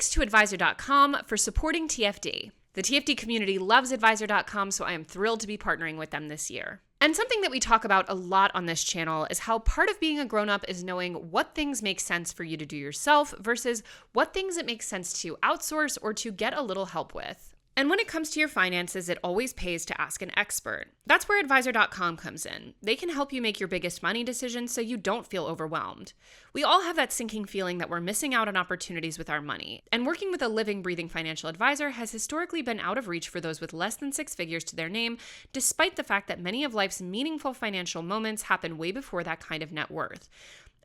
thanks to Advisor.com for supporting TFD. The TFD community loves Advisor.com, so I am thrilled to be partnering with them this year. And something that we talk about a lot on this channel is how part of being a grown-up is knowing what things make sense for you to do yourself versus what things it makes sense to outsource or to get a little help with. And when it comes to your finances, it always pays to ask an expert. That's where Advisor.com comes in. They can help you make your biggest money decisions so you don't feel overwhelmed. We all have that sinking feeling that we're missing out on opportunities with our money, and working with a living, breathing financial advisor has historically been out of reach for those with less than 6 figures to their name, despite the fact that many of life's meaningful financial moments happen way before that kind of net worth.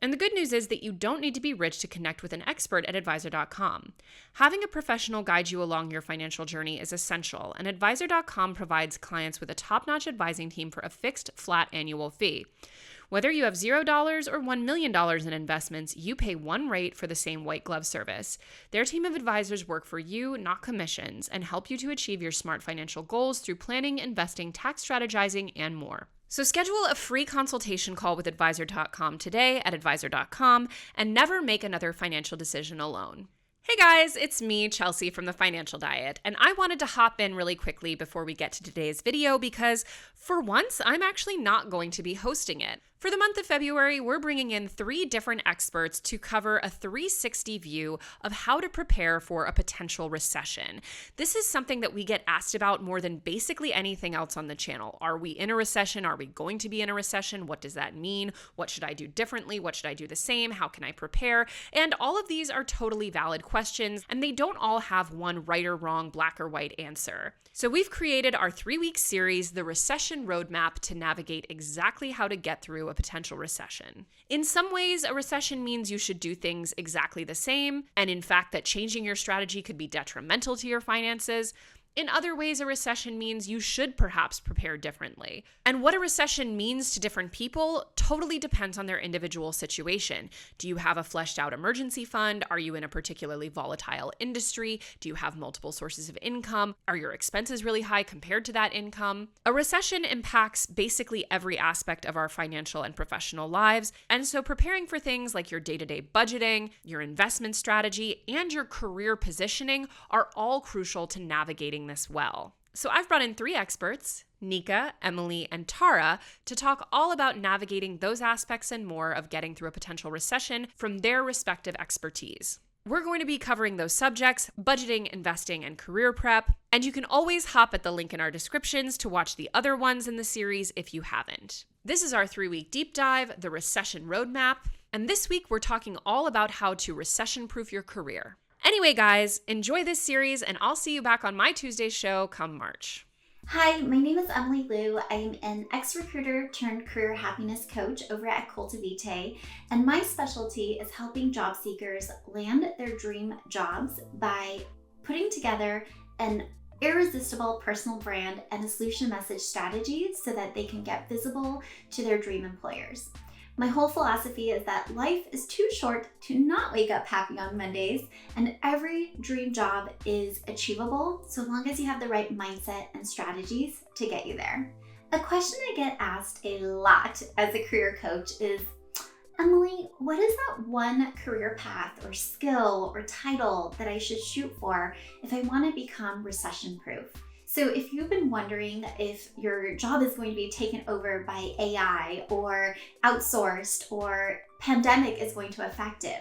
And the good news is that you don't need to be rich to connect with an expert at Advisor.com. Having a professional guide you along your financial journey is essential, and Advisor.com provides clients with a top-notch advising team for a fixed, flat annual fee. Whether you have $0 or $1 million in investments, you pay one rate for the same white glove service. Their team of advisors work for you, not commissions, and help you to achieve your smart financial goals through planning, investing, tax strategizing, and more. So schedule a free consultation call with Advisor.com today at Advisor.com and never make another financial decision alone. Hey guys, it's me, Chelsea from The Financial Diet, and I wanted to hop in really quickly before we get to today's video because, for once, I'm actually not going to be hosting it. For the month of February, we're bringing in 3 different experts to cover a 360 view of how to prepare for a potential recession. This is something that we get asked about more than basically anything else on the channel. Are we in a recession? Are we going to be in a recession? What does that mean? What should I do differently? What should I do the same? How can I prepare? And all of these are totally valid questions, and they don't all have one right or wrong, black or white answer. So we've created our 3-week series, The Recession Roadmap, to navigate exactly how to get through a potential recession. In some ways, a recession means you should do things exactly the same, and in fact that changing your strategy could be detrimental to your finances. In other ways, a recession means you should perhaps prepare differently. And what a recession means to different people totally depends on their individual situation. Do you have a fleshed out emergency fund? Are you in a particularly volatile industry? Do you have multiple sources of income? Are your expenses really high compared to that income? A recession impacts basically every aspect of our financial and professional lives. And so preparing for things like your day-to-day budgeting, your investment strategy, and your career positioning are all crucial to navigating this well. So I've brought in 3 experts, Nika, Emily, and Tara, to talk all about navigating those aspects and more of getting through a potential recession from their respective expertise. We're going to be covering those subjects, budgeting, investing, and career prep, and you can always hop at the link in our descriptions to watch the other ones in the series if you haven't. This is our 3-week deep dive, the Recession Roadmap, and this week we're talking all about how to recession-proof your career. Anyway, guys, enjoy this series, and I'll see you back on my Tuesday show come March. Hi, my name is Emily Liu. I am an ex-recruiter turned career happiness coach over at Cultivitae, and my specialty is helping job seekers land their dream jobs by putting together an irresistible personal brand and a solution message strategy so that they can get visible to their dream employers. My whole philosophy is that life is too short to not wake up happy on Mondays, and every dream job is achievable so long as you have the right mindset and strategies to get you there. A question I get asked a lot as a career coach is, Emily, what is that one career path or skill or title that I should shoot for if I want to become recession-proof? So if you've been wondering if your job is going to be taken over by AI or outsourced or pandemic is going to affect it,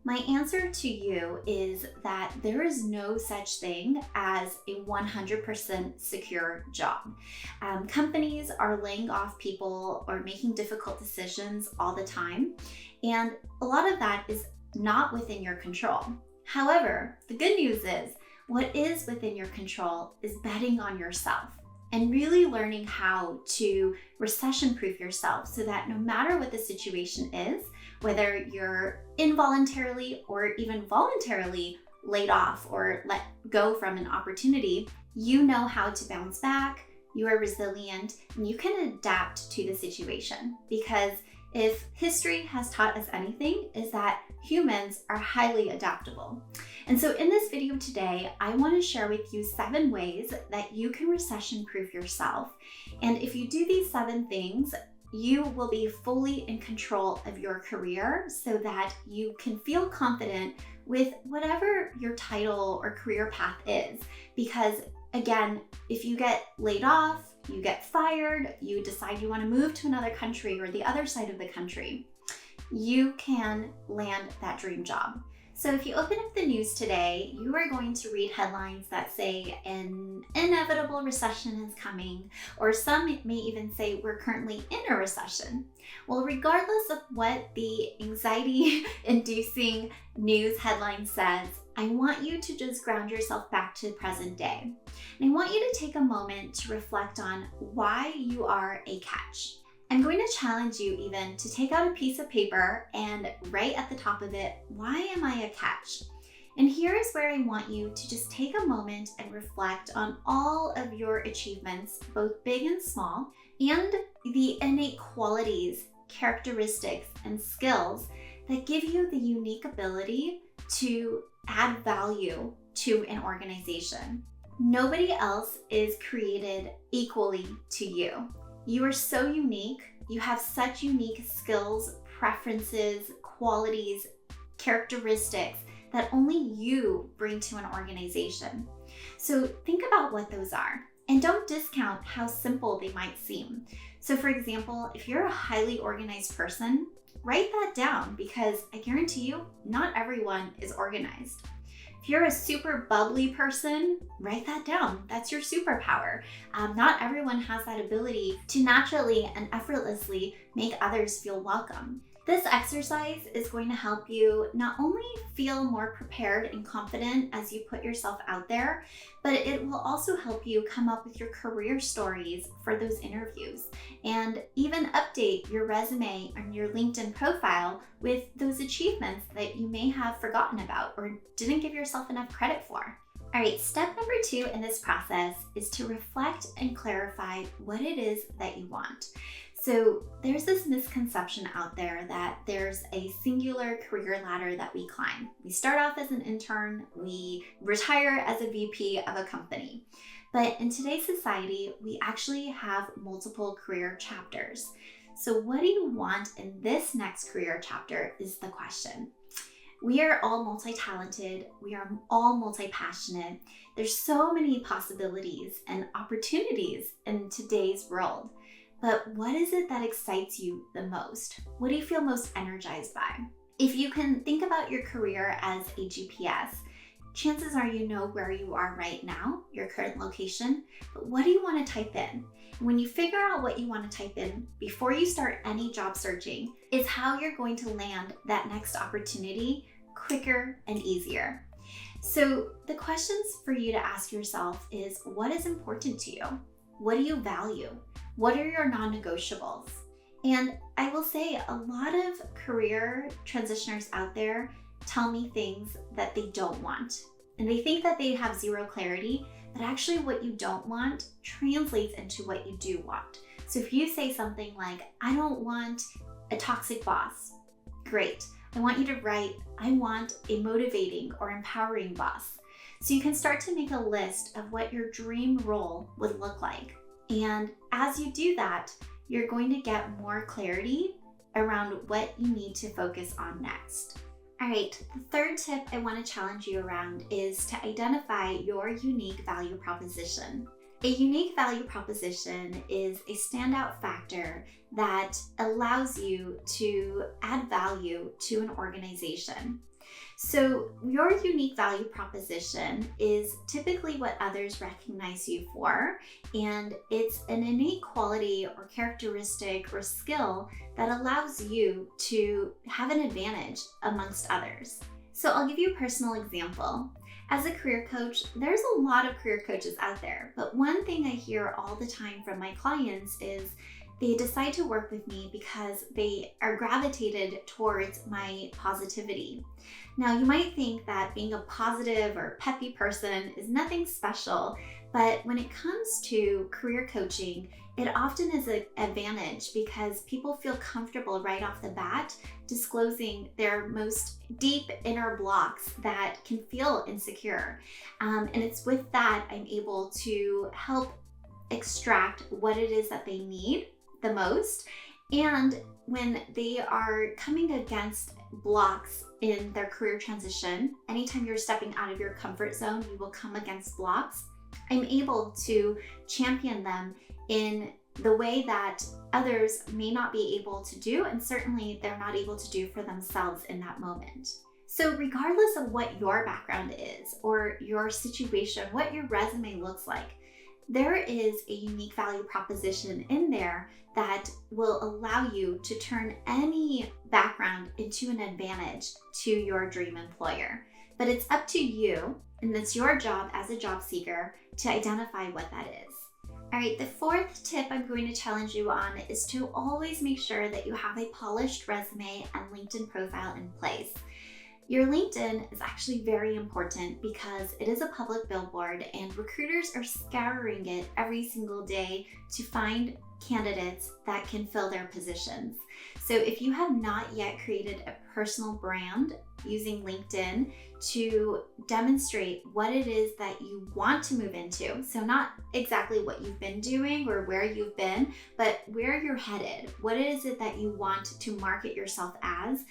my answer to you is that there is no such thing as a 100% secure job. Companies are laying off people or making difficult decisions all the time, and a lot of that is not within your control. However, the good news is what is within your control is betting on yourself and really learning how to recession-proof yourself so that no matter what the situation is, whether you're involuntarily or even voluntarily laid off or let go from an opportunity, you know how to bounce back, you are resilient, and you can adapt to the situation. Because if history has taught us anything, is that humans are highly adaptable. And so in this video today, I want to share with you 7 ways that you can recession-proof yourself. And if you do these 7 things, you will be fully in control of your career so that you can feel confident with whatever your title or career path is. Because again, if you get laid off, you get fired, you decide you want to move to another country or the other side of the country, you can land that dream job. So if you open up the news today, you are going to read headlines that say an inevitable recession is coming, or some may even say we're currently in a recession. Well, regardless of what the anxiety-inducing news headline says, I want you to just ground yourself back to the present day. And I want you to take a moment to reflect on why you are a catch. I'm going to challenge you even to take out a piece of paper and write at the top of it, why am I a catch? And here is where I want you to just take a moment and reflect on all of your achievements, both big and small, and the innate qualities, characteristics, and skills that give you the unique ability to add value to an organization. Nobody else is created equally to you. You are so unique. You have such unique skills, preferences, qualities, characteristics that only you bring to an organization. So think about what those are and don't discount how simple they might seem. So for example, if you're a highly organized person, write that down because I guarantee you, not everyone is organized. If you're a super bubbly person, write that down. That's your superpower. Not everyone has that ability to naturally and effortlessly make others feel welcome. This exercise is going to help you not only feel more prepared and confident as you put yourself out there, but it will also help you come up with your career stories for those interviews and even update your resume and your LinkedIn profile with those achievements that you may have forgotten about or didn't give yourself enough credit for. All right, step number 2 in this process is to reflect and clarify what it is that you want. So there's this misconception out there that there's a singular career ladder that we climb. We start off as an intern, we retire as a VP of a company. But in today's society, we actually have multiple career chapters. So what do you want in this next career chapter is the question. We are all multi-talented, we are all multi-passionate. There's so many possibilities and opportunities in today's world. But what is it that excites you the most? What do you feel most energized by? If you can think about your career as a GPS, chances are you know where you are right now, your current location, but what do you want to type in? When you figure out what you want to type in before you start any job searching is how you're going to land that next opportunity quicker and easier. So the questions for you to ask yourself is, what is important to you? What do you value? What are your non-negotiables? And I will say a lot of career transitioners out there tell me things that they don't want. And they think that they have zero clarity, but actually what you don't want translates into what you do want. So if you say something like, I don't want a toxic boss, great. I want you to write, I want a motivating or empowering boss. So you can start to make a list of what your dream role would look like. And as you do that, you're going to get more clarity around what you need to focus on next. All right, the third tip I want to challenge you around is to identify your unique value proposition. A unique value proposition is a standout factor that allows you to add value to an organization. So your unique value proposition is typically what others recognize you for, and it's an innate quality or characteristic or skill that allows you to have an advantage amongst others. So I'll give you a personal example. As a career coach, there's a lot of career coaches out there, but one thing I hear all the time from my clients is they decide to work with me because they are gravitated towards my positivity. Now, you might think that being a positive or peppy person is nothing special, but when it comes to career coaching, it often is an advantage because people feel comfortable right off the bat disclosing their most deep inner blocks that can feel insecure. And it's with that I'm able to help extract what it is that they need the most and when they are coming against blocks in their career transition, anytime you're stepping out of your comfort zone, you will come against blocks. I'm able to champion them in the way that others may not be able to do, and certainly they're not able to do for themselves in that moment. So regardless of what your background is or your situation, what your resume looks like, there is a unique value proposition in there that will allow you to turn any background into an advantage to your dream employer. But it's up to you, and it's your job as a job seeker to identify what that is. All right, the fourth tip I'm going to challenge you on is to always make sure that you have a polished resume and LinkedIn profile in place. Your LinkedIn is actually very important because it is a public billboard and recruiters are scouring it every single day to find candidates that can fill their positions. So if you have not yet created a personal brand using LinkedIn to demonstrate what it is that you want to move into, so not exactly what you've been doing or where you've been, but where you're headed, what is it that you want to market yourself as,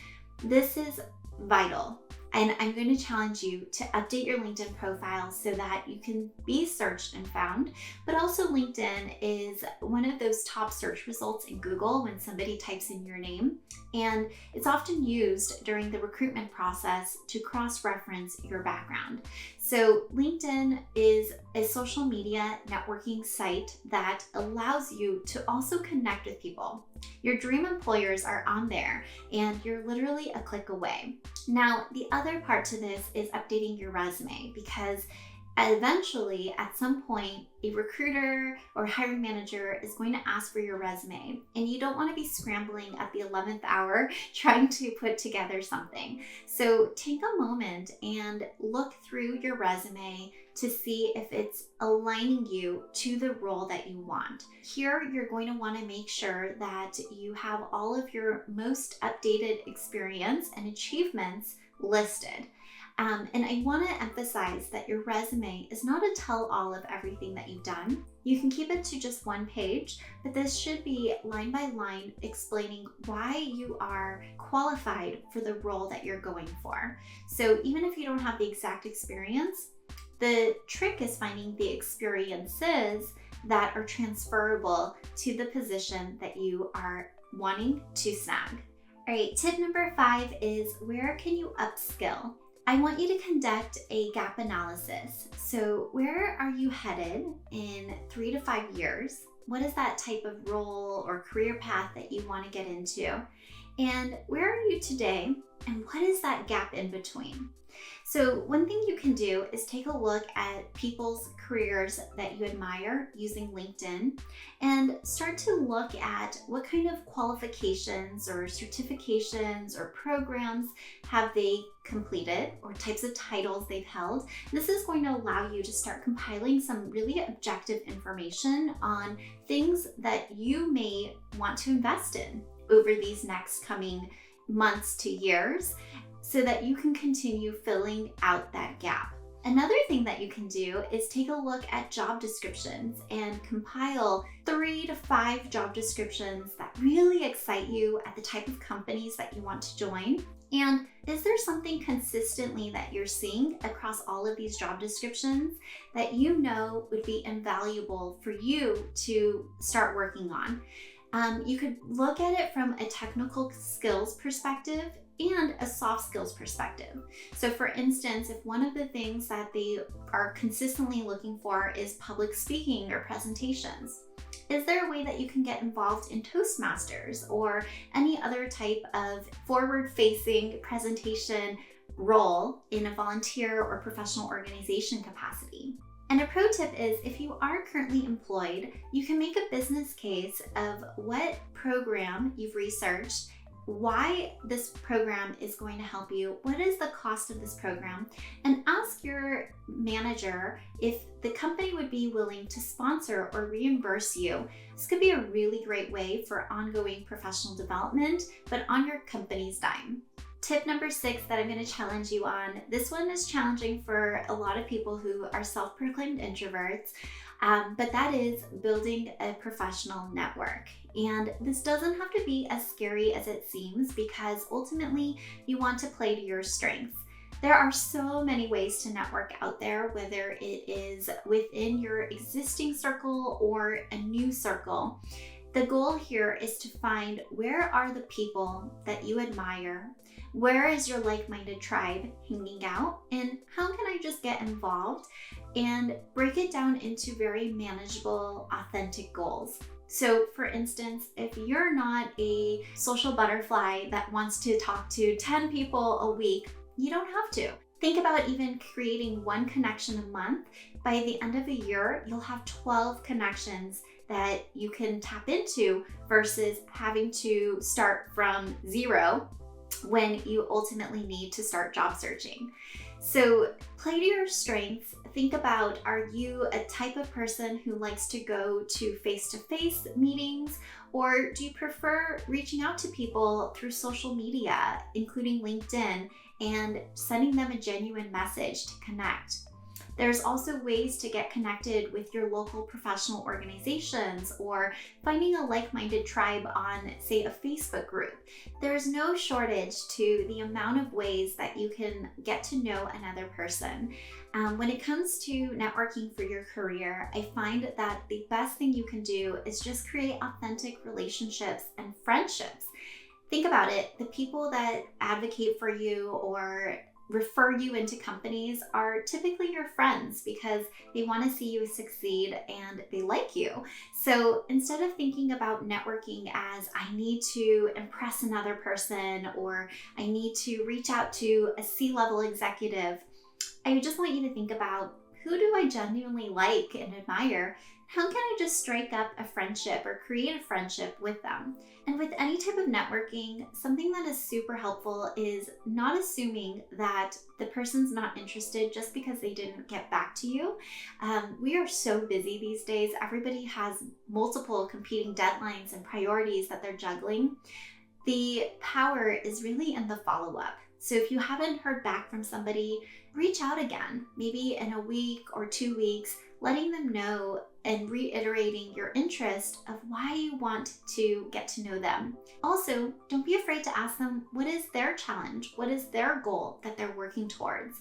this is vital. And I'm going to challenge you to update your LinkedIn profile so that you can be searched and found. But also LinkedIn is one of those top search results in Google when somebody types in your name. And it's often used during the recruitment process to cross-reference your background. So LinkedIn is a social media networking site that allows you to also connect with people. Your dream employers are on there and you're literally a click away. Now, the other part to this is updating your resume, because eventually, at some point, a recruiter or hiring manager is going to ask for your resume, and you don't want to be scrambling at the 11th hour trying to put together something. So take a moment and look through your resume to see if it's aligning you to the role that you want. Here, you're going to want to make sure that you have all of your most updated experience and achievements listed. And I want to emphasize that your resume is not a tell-all of everything that you've done. You can keep it to just one page, but this should be line by line explaining why you are qualified for the role that you're going for. So even if you don't have the exact experience, the trick is finding the experiences that are transferable to the position that you are wanting to snag. All right, tip number 5 is, where can you upskill? I want you to conduct a gap analysis. So where are you headed in 3 to 5 years? What is that type of role or career path that you want to get into? And where are you today? And what is that gap in between? So one thing you can do is take a look at people's careers that you admire using LinkedIn and start to look at what kind of qualifications or certifications or programs have they completed or types of titles they've held. This is going to allow you to start compiling some really objective information on things that you may want to invest in over these next coming months to years, so that you can continue filling out that gap. Another thing that you can do is take a look at job descriptions and compile 3 to 5 job descriptions that really excite you at the type of companies that you want to join. And is there something consistently that you're seeing across all of these job descriptions that you know would be invaluable for you to start working on? You could look at it from a technical skills perspective and a soft skills perspective. So for instance, if one of the things that they are consistently looking for is public speaking or presentations, is there a way that you can get involved in Toastmasters or any other type of forward-facing presentation role in a volunteer or professional organization capacity? And a pro tip is, if you are currently employed, you can make a business case of what program you've researched, why this program is going to help you, what is the cost of this program, and ask your manager if the company would be willing to sponsor or reimburse you. This could be a really great way for ongoing professional development, but on your company's dime. Tip number 6 that I'm going to challenge you on, this one is challenging for a lot of people who are self-proclaimed introverts. But that is building a professional network. And this doesn't have to be as scary as it seems, because ultimately you want to play to your strengths. There are so many ways to network out there, whether it is within your existing circle or a new circle. The goal here is to find, where are the people that you admire? Where is your like-minded tribe hanging out? And how can I just get involved? And break it down into very manageable, authentic goals. So for instance, if you're not a social butterfly that wants to talk to 10 people a week, you don't have to. Think about even creating one connection a month. By the end of a year, you'll have 12 connections that you can tap into versus having to start from zero when you ultimately need to start job searching. So play to your strengths. Think about, are you a type of person who likes to go to face-to-face meetings, or do you prefer reaching out to people through social media, including LinkedIn, and sending them a genuine message to connect? There's also ways to get connected with your local professional organizations, or finding a like-minded tribe on, say, a Facebook group. There's no shortage to the amount of ways that you can get to know another person. When it comes to networking for your career, I find that the best thing you can do is just create authentic relationships and friendships. Think about it. The people that advocate for you or refer you into companies are typically your friends, because they want to see you succeed and they like you. So instead of thinking about networking as, I need to impress another person, or I need to reach out to a C-level executive, I just want you to think about, who do I genuinely like and admire? How can I just strike up a friendship or create a friendship with them? And with any type of networking, something that is super helpful is not assuming that the person's not interested just because they didn't get back to you. We are so busy these days. Everybody has multiple competing deadlines and priorities that they're juggling. The power is really in the follow-up. So if you haven't heard back from somebody, reach out again, maybe in a week or 2 weeks, letting them know and reiterating your interest of why you want to get to know them. Also, don't be afraid to ask them, what is their challenge? What is their goal that they're working towards?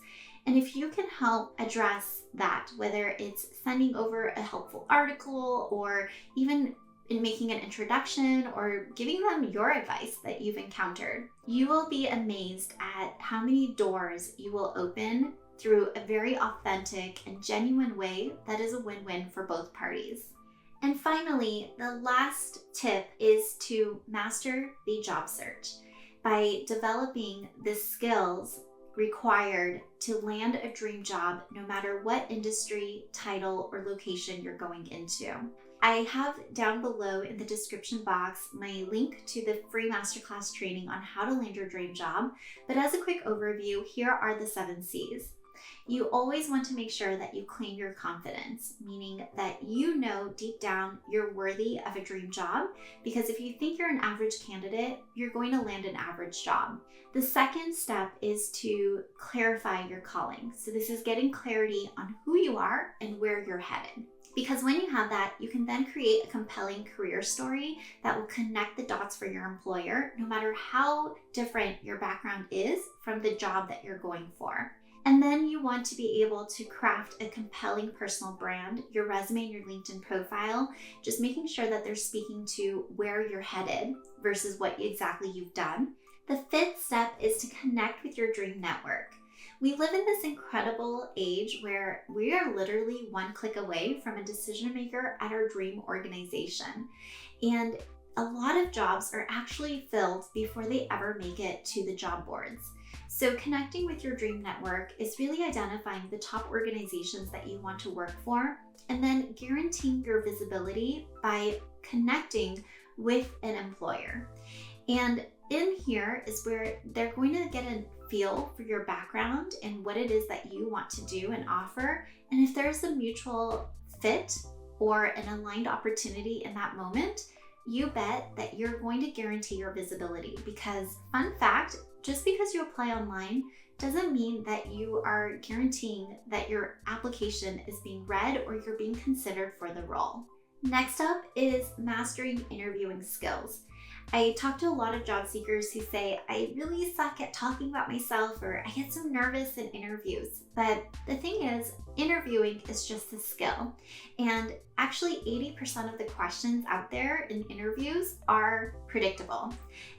And if you can help address that, whether it's sending over a helpful article, or even in making an introduction, or giving them your advice that you've encountered, you will be amazed at how many doors you will open through a very authentic and genuine way that is a win-win for both parties. And finally, the last tip is to master the job search by developing the skills required to land a dream job, no matter what industry, title, or location you're going into. I have down below in the description box my link to the free masterclass training on how to land your dream job. But as a quick overview, here are the 7 C's. You always want to make sure that you claim your confidence, meaning that you know deep down you're worthy of a dream job, because if you think you're an average candidate, you're going to land an average job. The second step is to clarify your calling. So this is getting clarity on who you are and where you're headed. Because when you have that, you can then create a compelling career story that will connect the dots for your employer, no matter how different your background is from the job that you're going for. And then you want to be able to craft a compelling personal brand, your resume and your LinkedIn profile, just making sure that they're speaking to where you're headed versus what exactly you've done. The 5th step is to connect with your dream network. We live in this incredible age where we are literally one click away from a decision maker at our dream organization. And a lot of jobs are actually filled before they ever make it to the job boards. So connecting with your dream network is really identifying the top organizations that you want to work for, and then guaranteeing your visibility by connecting with an employer. And in here is where they're going to get a feel for your background and what it is that you want to do and offer. And if there's a mutual fit or an aligned opportunity in that moment, you bet that you're going to guarantee your visibility. Because fun fact, just because you apply online doesn't mean that you are guaranteeing that your application is being read or you're being considered for the role. Next up is mastering interviewing skills. I talk to a lot of job seekers who say, I really suck at talking about myself, or I get so nervous in interviews. But the thing is, interviewing is just a skill. And actually 80% of the questions out there in interviews are predictable.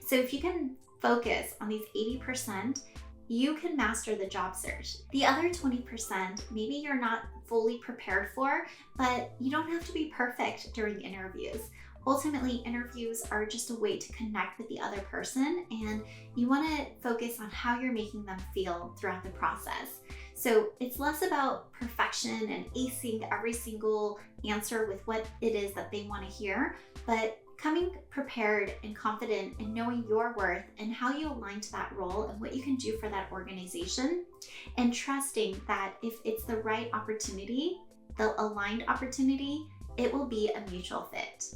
So if you can focus on these 80%, you can master the job search. The other 20%, maybe you're not fully prepared for, but you don't have to be perfect during interviews. Ultimately, interviews are just a way to connect with the other person, and you want to focus on how you're making them feel throughout the process. So it's less about perfection and acing every single answer with what it is that they want to hear, but coming prepared and confident and knowing your worth and how you align to that role and what you can do for that organization, and trusting that if it's the right opportunity, the aligned opportunity, it will be a mutual fit.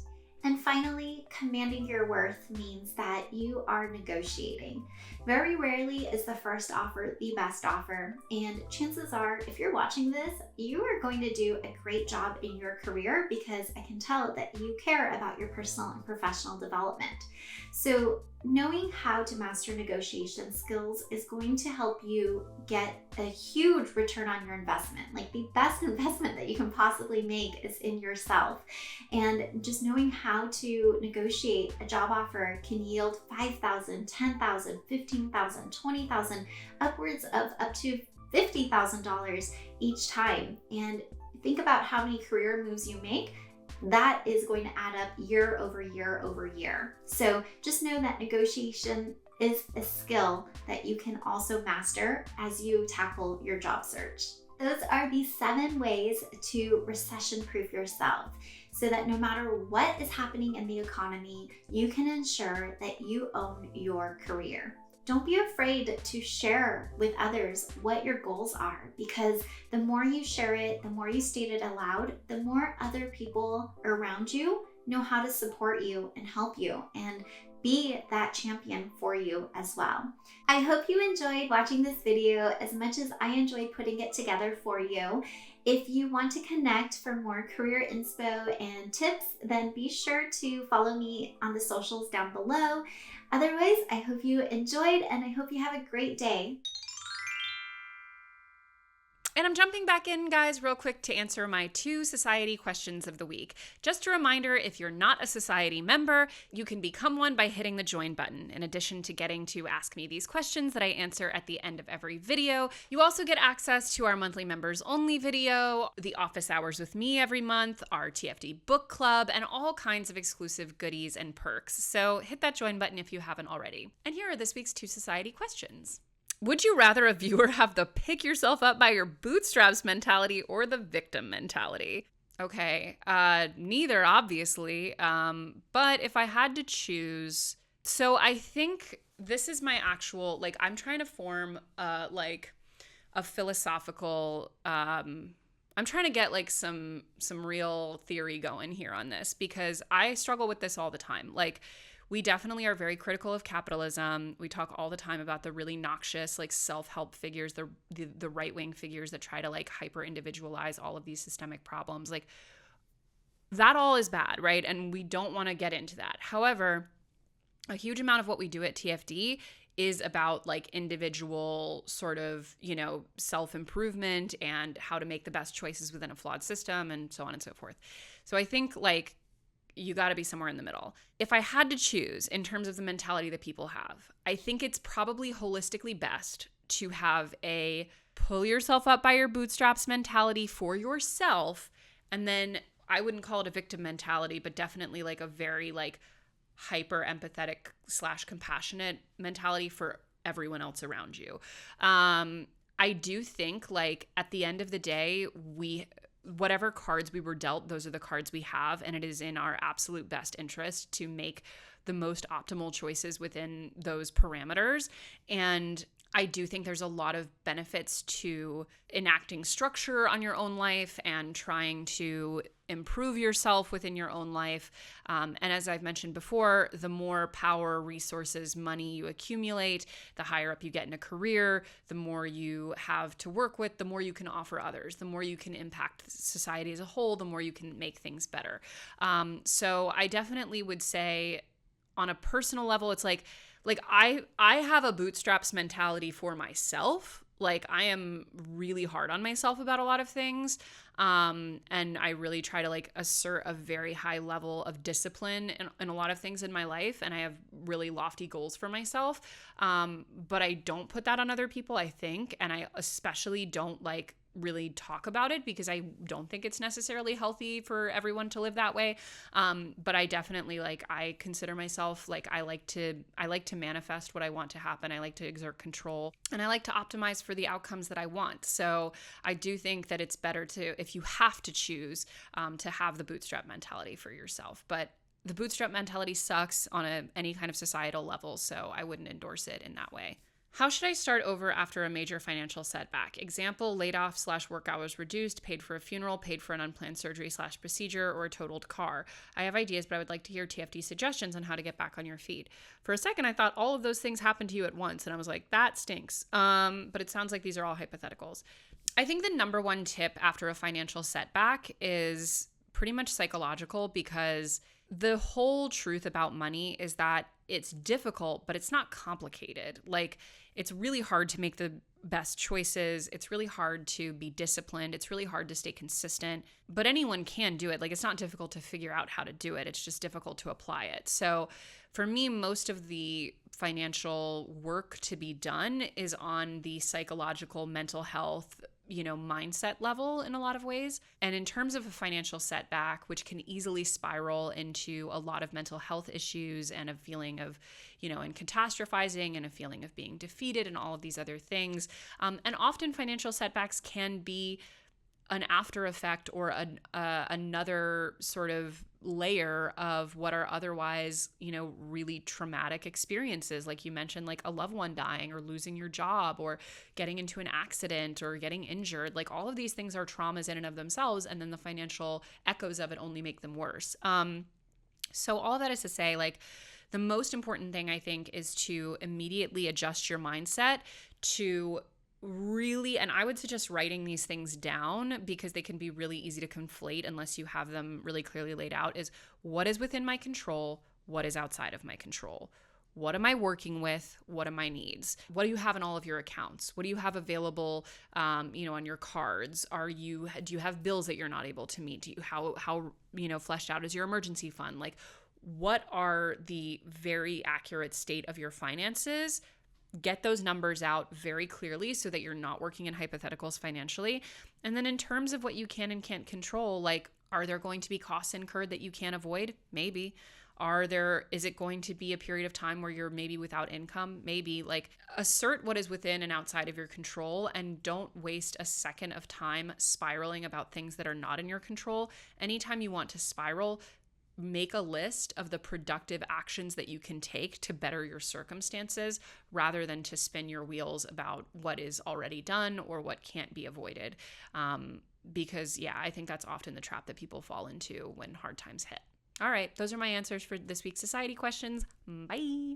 And finally, commanding your worth means that you are negotiating. Very rarely is the first offer the best offer, and chances are, if you're watching this, you are going to do a great job in your career because I can tell that you care about your personal and professional development. So knowing how to master negotiation skills is going to help you get a huge return on your investment. Like, the best investment that you can possibly make is in yourself. And just knowing how to negotiate a job offer can yield $5,000, $10,000, $15,000, $20,000, upwards of up to $50,000 each time. And think about how many career moves you make. That is going to add up year over year over year. So just know that negotiation is a skill that you can also master as you tackle your job search. Those are the 7 ways to recession-proof yourself so that no matter what is happening in the economy, you can ensure that you own your career. Don't be afraid to share with others what your goals are, because the more you share it, the more you state it aloud, the more other people around you know how to support you and help you and be that champion for you as well. I hope you enjoyed watching this video as much as I enjoyed putting it together for you. If you want to connect for more career inspo and tips, then be sure to follow me on the socials down below. Otherwise, I hope you enjoyed and I hope you have a great day. And I'm jumping back in, guys, real quick to answer my 2 society questions of the week. Just a reminder, if you're not a society member, you can become one by hitting the join button. In addition to getting to ask me these questions that I answer at the end of every video, you also get access to our monthly members only video, the office hours with me every month, our TFD book club, and all kinds of exclusive goodies and perks. So hit that join button if you haven't already. And here are this week's 2 society questions. Would you rather a viewer have the pick yourself up by your bootstraps mentality or the victim mentality? Okay, neither, obviously. But if I had to choose, so I think this is my actual, like, I'm trying to form like a philosophical, I'm trying to get like some real theory going here on this, because I struggle with this all the time. Like, we definitely are very critical of capitalism. We talk all the time about the really noxious, like, self-help figures, the right-wing figures that try to, like, hyper-individualize all of these systemic problems. Like, that all is bad, right? And we don't want to get into that. However, a huge amount of what we do at TFD is about, like, individual sort of, you know, self-improvement and how to make the best choices within a flawed system and so on and so forth. So I think, like, you got to be somewhere in the middle. If I had to choose in terms of the mentality that people have, I think it's probably holistically best to have a pull yourself up by your bootstraps mentality for yourself. And then I wouldn't call it a victim mentality, but definitely like a very like hyper empathetic / compassionate mentality for everyone else around you. I do think, like, at the end of the day, whatever cards we were dealt, those are the cards we have, and it is in our absolute best interest to make the most optimal choices within those parameters. And I do think there's a lot of benefits to enacting structure on your own life and trying to improve yourself within your own life. And as I've mentioned before, the more power, resources, money you accumulate, the higher up you get in a career, the more you have to work with, the more you can offer others, the more you can impact society as a whole, the more you can make things better. So I definitely would say on a personal level, it's like I have a bootstraps mentality for myself. Like I am really hard on myself about a lot of things. And I really try to like assert a very high level of discipline in a lot of things in my life. And I have really lofty goals for myself. But I don't put that on other people, I think. And I especially don't like really talk about it because I don't think it's necessarily healthy for everyone to live that way. But I definitely I consider myself I like to manifest what I want to happen. I like to exert control and I like to optimize for the outcomes that I want. So I do think that it's better to, if you have to choose, to have the bootstrap mentality for yourself. But the bootstrap mentality sucks on any kind of societal level. So I wouldn't endorse it in that way. How should I start over after a major financial setback? Example, laid off / work hours reduced, paid for a funeral, paid for an unplanned surgery / procedure, or a totaled car. I have ideas, but I would like to hear TFD suggestions on how to get back on your feet. For a second, I thought all of those things happened to you at once, and I was like, that stinks. But it sounds like these are all hypotheticals. I think the number one tip after a financial setback is pretty much psychological, because the whole truth about money is that it's difficult, but it's not complicated. It's really hard to make the best choices. It's really hard to be disciplined. It's really hard to stay consistent, but anyone can do it. It's not difficult to figure out how to do it. It's just difficult to apply it. So for me, most of the financial work to be done is on the psychological, mental health, mindset level in a lot of ways. And in terms of a financial setback, which can easily spiral into a lot of mental health issues and a feeling of, and catastrophizing and a feeling of being defeated and all of these other things. And often financial setbacks can be an after effect or another sort of layer of what are otherwise, really traumatic experiences. Like you mentioned, like a loved one dying or losing your job or getting into an accident or getting injured. Like all of these things are traumas in and of themselves. And then the financial echoes of it only make them worse. So all that is to say, the most important thing I think is to immediately adjust your mindset to really, and I would suggest writing these things down because they can be really easy to conflate unless you have them really clearly laid out, is what is within my control, what is outside of my control. What am I working with? What are my needs? What do you have in all of your accounts? What do you have available, on your cards? Do you have bills that you're not able to meet? How fleshed out is your emergency fund? What are the very accurate state of your finances? Get those numbers out very clearly so that you're not working in hypotheticals financially. And then in terms of what you can and can't control, are there going to be costs incurred that you can't avoid? Maybe. Is it going to be a period of time where you're maybe without income? Maybe. Assert what is within and outside of your control, and don't waste a second of time spiraling about things that are not in your control. Anytime you want to spiral, make a list of the productive actions that you can take to better your circumstances rather than to spin your wheels about what is already done or what can't be avoided. Because I think that's often the trap that people fall into when hard times hit. All right, those are my answers for this week's society questions. Bye.